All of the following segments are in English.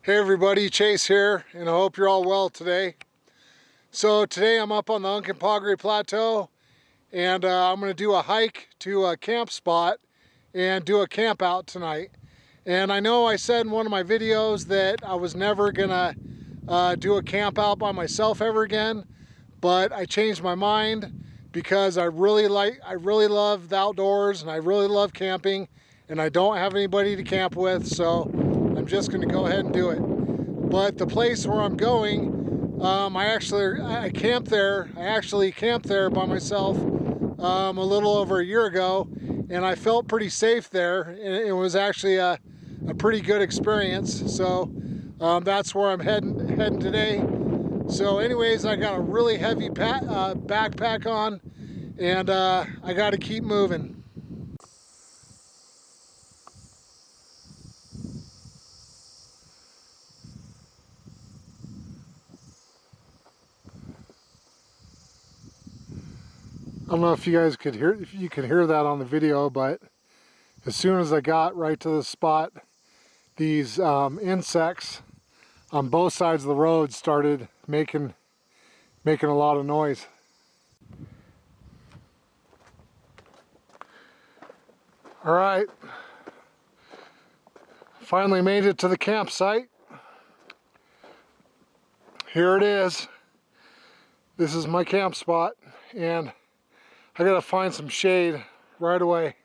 Hey everybody, Chase here, and I hope you're all well today. So today I'm up on the Uncompahgre Plateau, and I'm going to do a hike to a camp spot and do a camp out tonight. And I know I said in one of my videos that I was never going to do a camp out by myself ever again, but I changed my mind because I really love the outdoors and I really love camping, and I don't have anybody to camp with, so I'm just going to go ahead and do it. But the place where I'm going, I camped there. I actually camped there by myself a little over a year ago, and I felt pretty safe there. And it was actually a pretty good experience. So that's where I'm heading today. So anyways, I got a really heavy backpack on, and I got to keep moving. I don't know if you guys could hear that on the video, but as soon as I got right to the spot, these insects on both sides of the road started making a lot of noise. All right, finally made it to the campsite. Here it is. This is my camp spot, and I gotta find some shade right away.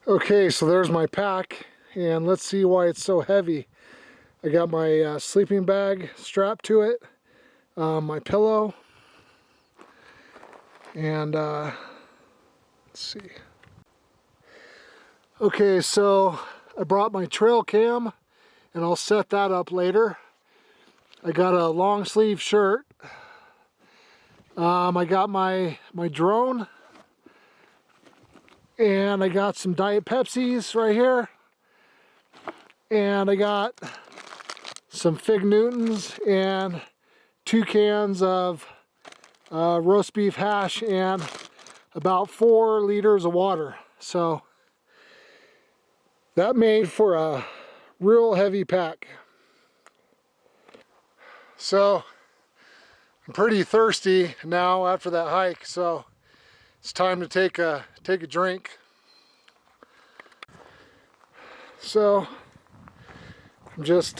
Okay, so there's my pack, and let's see why it's so heavy. I got my sleeping bag strapped to it, my pillow, and let's see. Okay, so I brought my trail cam, and I'll set that up later. I got a long sleeve shirt. I got my drone, and I got some Diet Pepsis right here, and I got some Fig Newtons and 2 cans of roast beef hash and about 4 liters of water. So that made for a real heavy pack. So I'm pretty thirsty now after that hike, so it's time to take a drink. So I'm just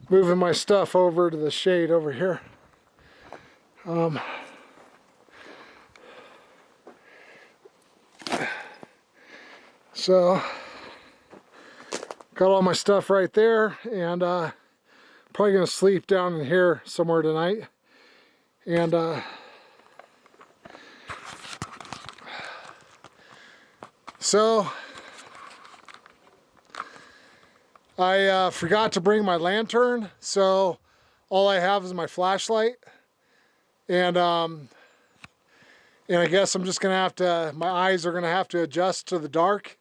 moving my stuff over to the shade over here. So got all my stuff right there, and probably gonna sleep down in here somewhere tonight. And so I forgot to bring my lantern, so all I have is my flashlight, and I guess I'm just gonna have to, my eyes are gonna have to adjust to the dark.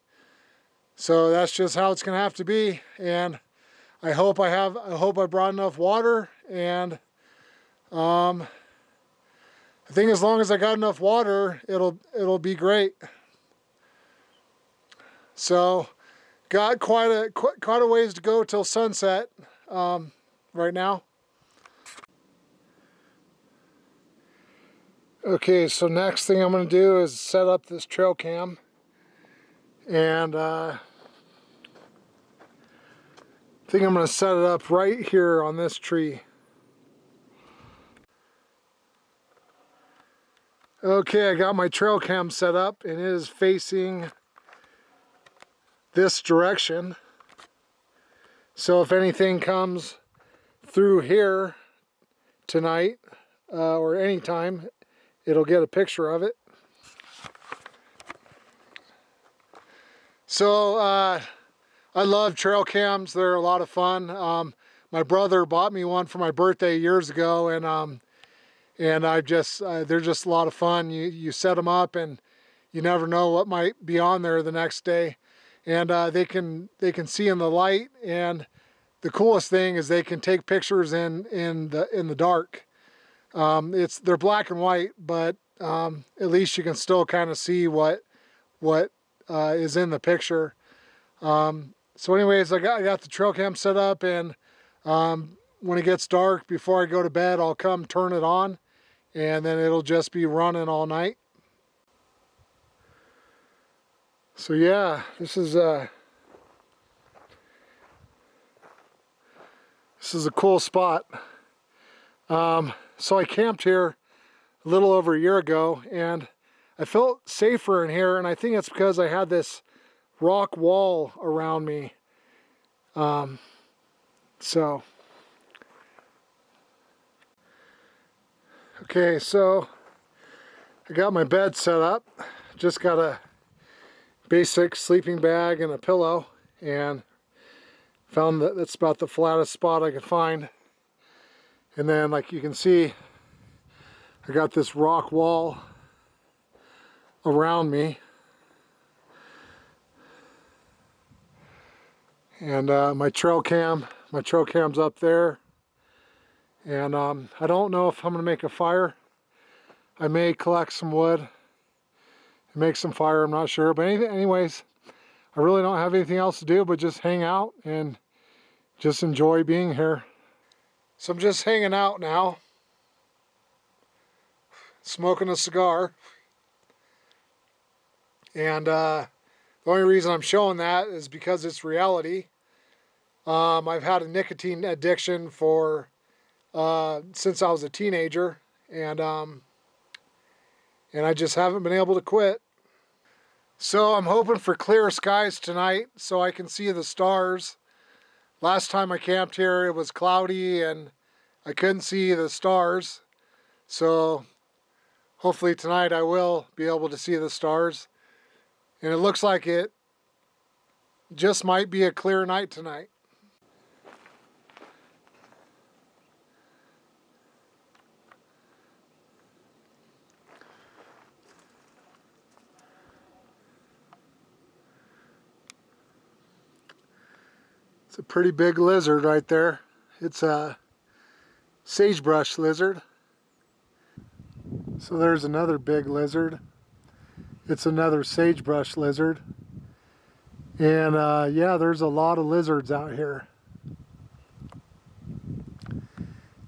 So that's just how it's gonna have to be, and I hope I brought enough water, and I think as long as I got enough water, it'll be great. So got quite a ways to go till sunset right now. Okay, so next thing I'm gonna do is set up this trail cam, and I think I'm going to set it up right here on this tree. Okay, I got my trail cam set up, and it is facing this direction. So if anything comes through here tonight or anytime, it'll get a picture of it. So I love trail cams. They're a lot of fun. My brother bought me one for my birthday years ago, and they're just a lot of fun. You set them up, and you never know what might be on there the next day. And they can see in the light, and the coolest thing is they can take pictures in the dark. They're black and white, but at least you can still kind of see what is in the picture. So anyways, I got the trail cam set up, and when it gets dark, before I go to bed, I'll come turn it on, and then it'll just be running all night. So yeah, this is a cool spot. So I camped here a little over a year ago, and I felt safer in here, and I think it's because I had this rock wall around me. Okay, so I got my bed set up. Just got a basic sleeping bag and a pillow, and found that that's about the flattest spot I could find. And then, like you can see, I got this rock wall around me. And my trail cam's up there. And I don't know if I'm gonna make a fire. I may collect some wood and make some fire, I'm not sure. But anyways, I really don't have anything else to do but just hang out and just enjoy being here. So I'm just hanging out now, smoking a cigar. And the only reason I'm showing that is because it's reality. I've had a nicotine addiction for since I was a teenager, and I just haven't been able to quit. So I'm hoping for clear skies tonight so I can see the stars. Last time I camped here, it was cloudy and I couldn't see the stars. So hopefully tonight I will be able to see the stars. And it looks like it just might be a clear night tonight. It's a pretty big lizard right there. It's a sagebrush lizard. So there's another big lizard. It's another sagebrush lizard. And yeah, there's a lot of lizards out here.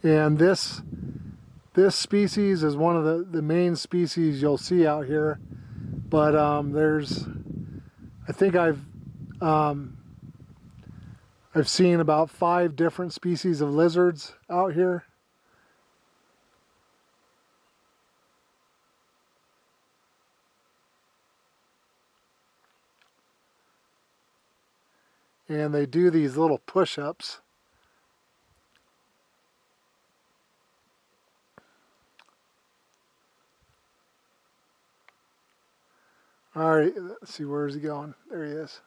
And this species is one of the main species you'll see out here. But I think I've seen about 5 different species of lizards out here. And they do these little push-ups. All right, let's see, where is he going? There he is.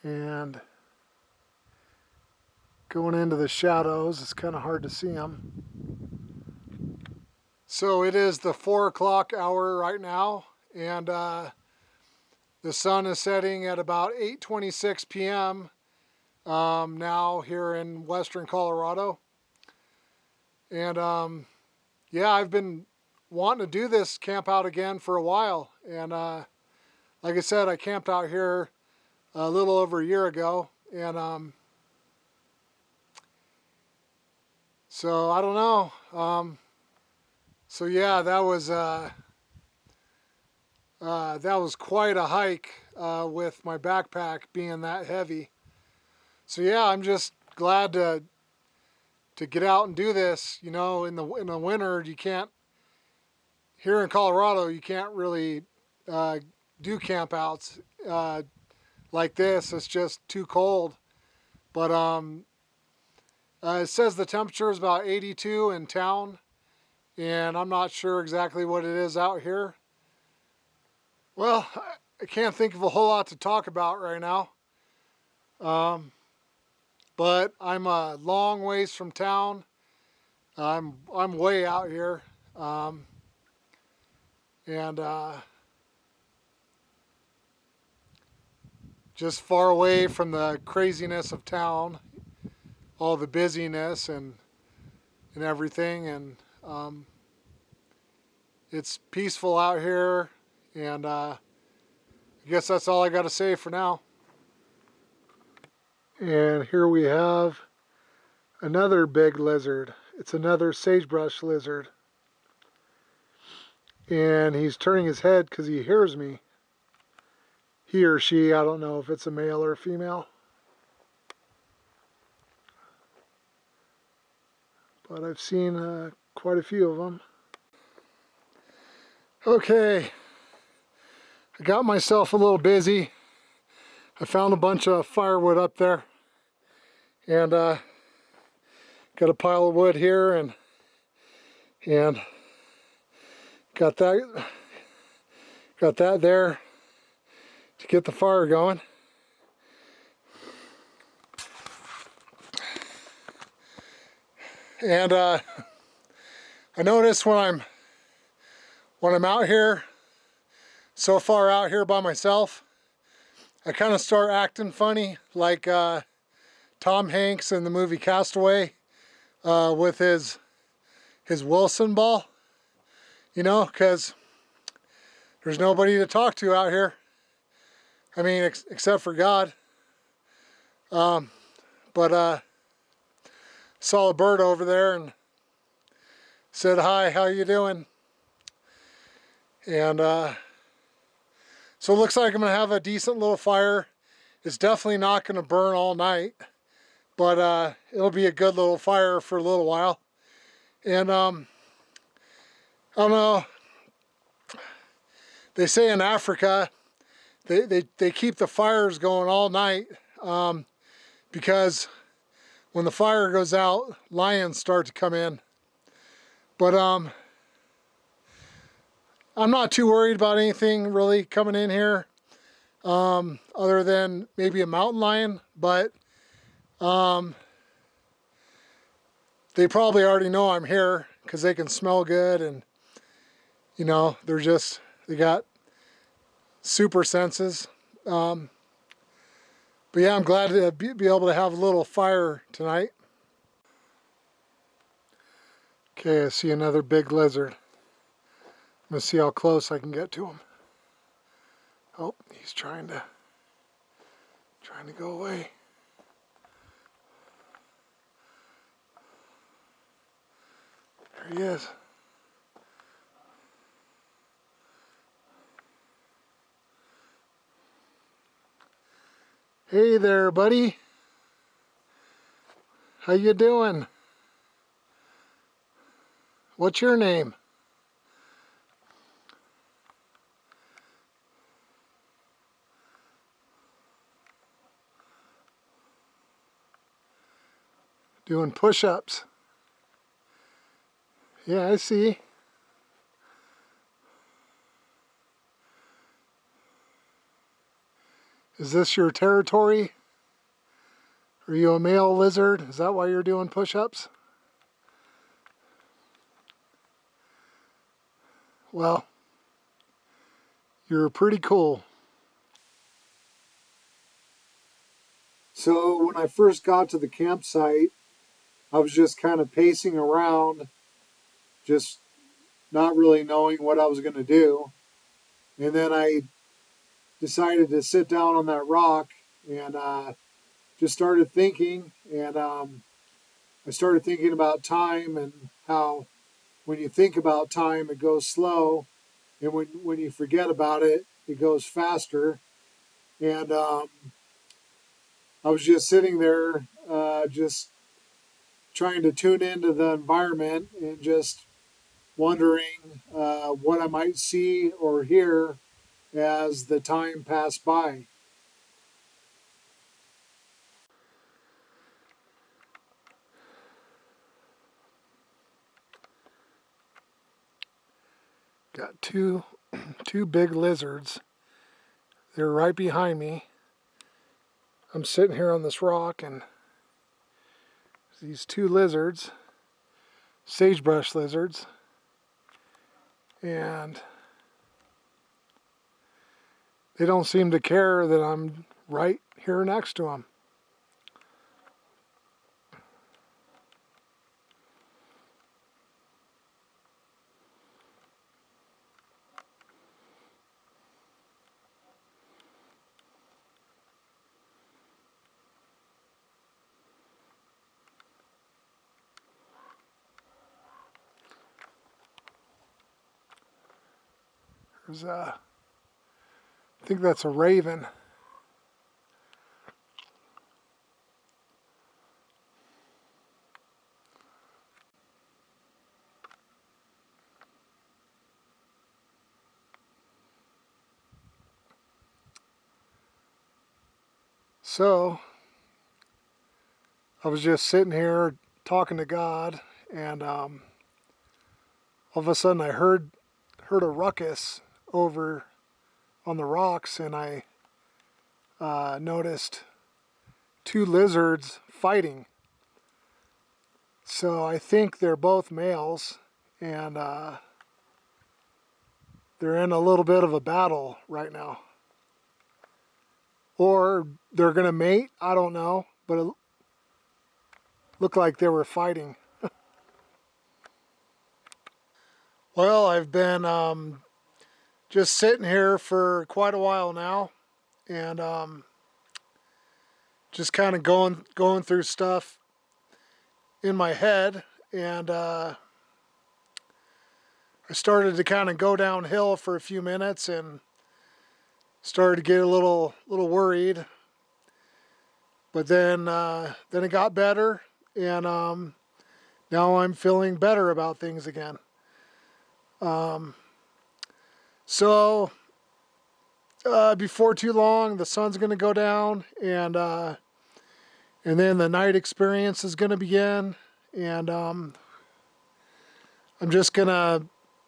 And going into the shadows, it's kind of hard to see him. So it is the 4 o'clock hour right now, and the sun is setting at about 8:26 p.m. Now here in western Colorado. And yeah, I've been wanting to do this camp out again for a while. And like I said, I camped out here a little over a year ago. And so I don't know. So yeah, that was quite a hike with my backpack being that heavy. So yeah, I'm just glad to get out and do this. You know, in the winter, you can't. Here in Colorado, you can't really do campouts like this. It's just too cold. But it says the temperature is about 82 in town, and I'm not sure exactly what it is out here. Well, I can't think of a whole lot to talk about right now. But I'm a long ways from town. I'm way out here. And just far away from the craziness of town, all the busyness and everything. And it's peaceful out here, and I guess that's all I got to say for now. And here we have another big lizard. It's another sagebrush lizard. And he's turning his head because he hears me. He or she, I don't know if it's a male or a female. But I've seen quite a few of them. Okay, I got myself a little busy. I found a bunch of firewood up there. And got a pile of wood here, and got that there to get the fire going. And I notice when I'm out here, so far out here by myself, I kind of start acting funny, like Tom Hanks in the movie Castaway with his Wilson ball, you know, because there's nobody to talk to out here. I mean, except for God. But saw a bird over there and said, "Hi, how you doing?" And so it looks like I'm gonna have a decent little fire. It's definitely not gonna burn all night, but it'll be a good little fire for a little while. And I don't know, they say in Africa they keep the fires going all night because when the fire goes out, lions start to come in. But I'm not too worried about anything really coming in here other than maybe a mountain lion, but they probably already know I'm here because they can smell good, and you know, they got super senses. But yeah, I'm glad to be able to have a little fire tonight. Okay, I see another big lizard. I'm gonna see how close I can get to him. Oh, he's trying to go away. There he is. Hey there, buddy. How you doing? What's your name? Doing push-ups. Yeah, I see. Is this your territory? Are you a male lizard? Is that why you're doing push-ups? Well, you're pretty cool. So when I first got to the campsite, I was just kind of pacing around, just not really knowing what I was going to do. And then I decided to sit down on that rock and just started thinking. And I started thinking about time and how when you think about time, it goes slow. And when you forget about it, it goes faster. And I was just sitting there, just trying to tune into the environment and just wondering what I might see or hear as the time passed by. Got two big lizards. They're right behind me. I'm sitting here on this rock, and these two lizards, sagebrush lizards, and they don't seem to care that I'm right here next to them. There's a, I think that's a raven. So I was just sitting here talking to God, and all of a sudden I heard a ruckus over on the rocks, and I noticed two lizards fighting. So I think they're both males, and they're in a little bit of a battle right now. Or they're gonna mate, I don't know, but it looked like they were fighting. Well, I've been just sitting here for quite a while now, and just kind of going through stuff in my head, and I started to kind of go downhill for a few minutes and started to get a little worried. But then it got better, and now I'm feeling better about things again. So before too long, the sun's going to go down, and then the night experience is going to begin, and I'm just going to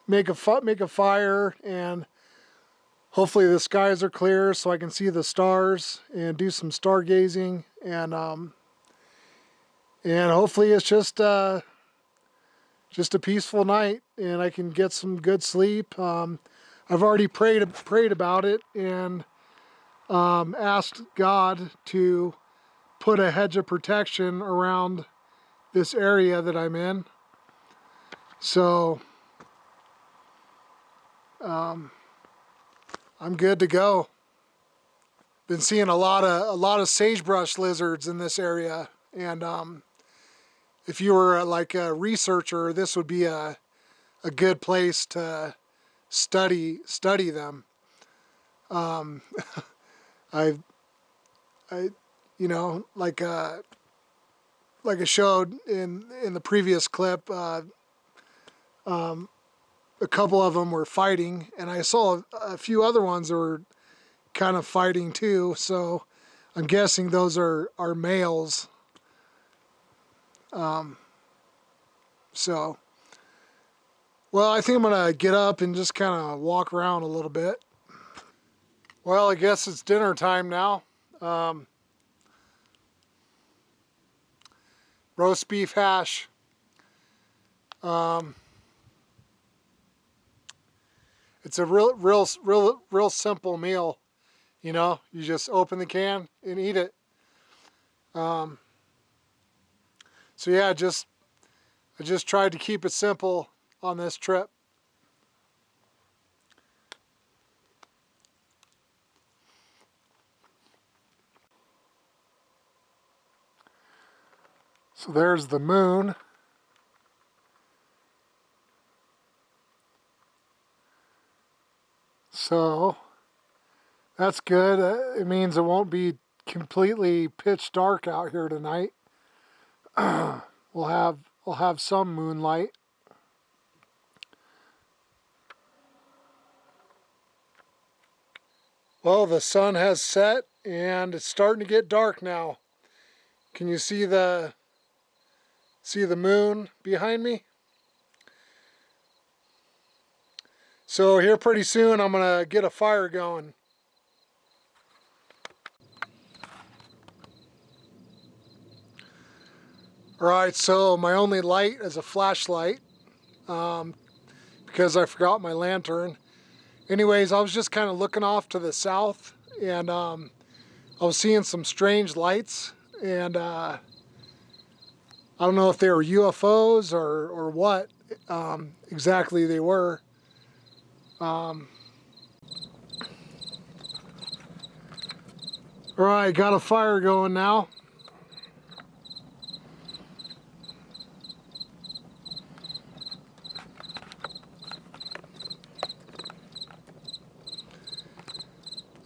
make a fire, and hopefully the skies are clear so I can see the stars and do some stargazing, and hopefully it's just a peaceful night and I can get some good sleep. I've already prayed about it and asked God to put a hedge of protection around this area that I'm in. So I'm good to go. Been seeing a lot of sagebrush lizards in this area, and if you were like a researcher, this would be a good place to study them. I you know, like I showed in the previous clip, a couple of them were fighting, and I saw a few other ones that were kind of fighting too. So I'm guessing those are males. So, well, I think I'm gonna get up and just kind of walk around a little bit. Well, I guess it's dinner time now. Roast beef hash. It's a real simple meal. You know, you just open the can and eat it. So yeah, I just tried to keep it simple on this trip. So there's the moon. So that's good. It means it won't be completely pitch dark out here tonight. We'll have some moonlight. Well, the sun has set and it's starting to get dark now. Can you see the moon behind me? So here pretty soon I'm gonna get a fire going. Alright, so my only light is a flashlight because I forgot my lantern. Anyways, I was just kind of looking off to the south, and I was seeing some strange lights, and I don't know if they were UFOs or what exactly they were. Alright, got a fire going now.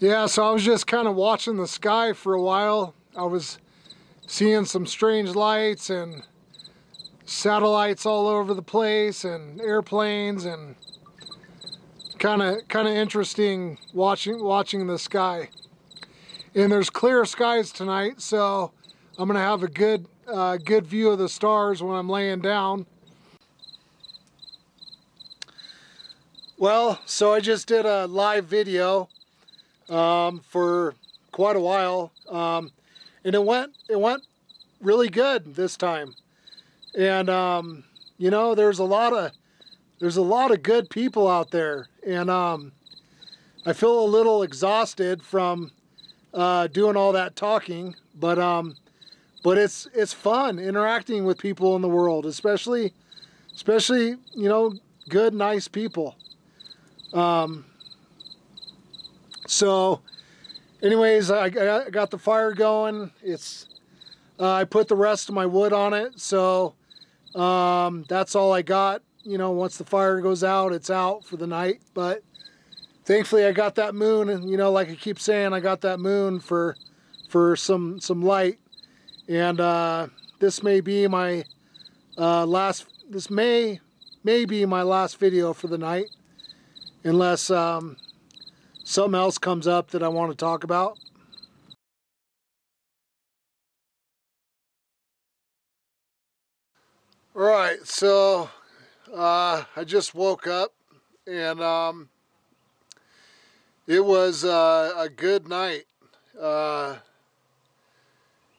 Yeah, so I was just kind of watching the sky for a while. I was seeing some strange lights and satellites all over the place and airplanes, and kind of interesting watching the sky. And there's clear skies tonight, so I'm gonna have a good view of the stars when I'm laying down. Well, so I just did a live video for quite a while, and it went really good this time. And you know, there's a lot of good people out there, and I feel a little exhausted from doing all that talking, but it's fun interacting with people in the world, especially you know, good, nice people. So anyways, I got the fire going. It's I put the rest of my wood on it, so that's all I got. You know, once the fire goes out, it's out for the night. But thankfully I got that moon, and you know, like I keep saying, I got that moon for some light. And this may be my this may be my last video for the night, unless something else comes up that I want to talk about. All right, so I just woke up, and it was a good night. It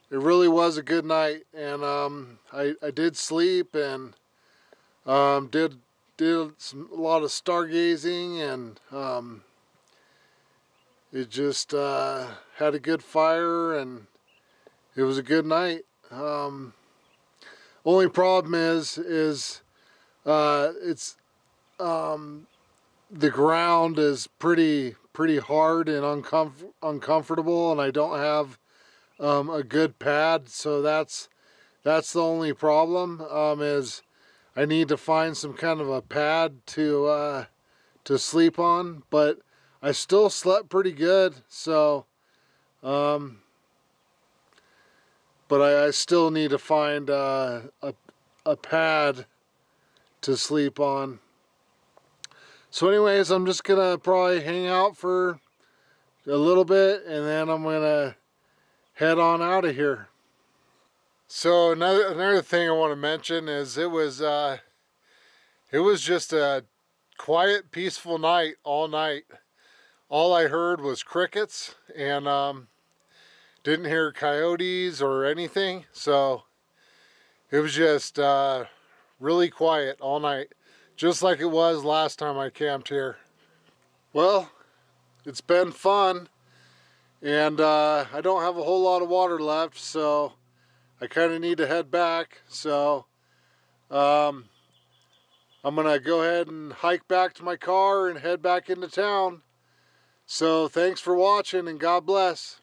really was a good night, and I did sleep, and did a lot of stargazing, and it just had a good fire, and it was a good night. Only problem is it's the ground is pretty hard and uncomfortable, and I don't have a good pad, so that's the only problem. Is I need to find some kind of a pad to sleep on, but I still slept pretty good, so but I still need to find a pad to sleep on. So anyways, I'm just gonna probably hang out for a little bit, and then I'm gonna head on out of here. So another thing I want to mention is it was just a quiet, peaceful night all night. All I heard was crickets, and didn't hear coyotes or anything, so it was just really quiet all night, just like it was last time I camped here. Well, it's been fun, and I don't have a whole lot of water left, so I kind of need to head back. So I'm gonna go ahead and hike back to my car and head back into town. So thanks for watching, and God bless.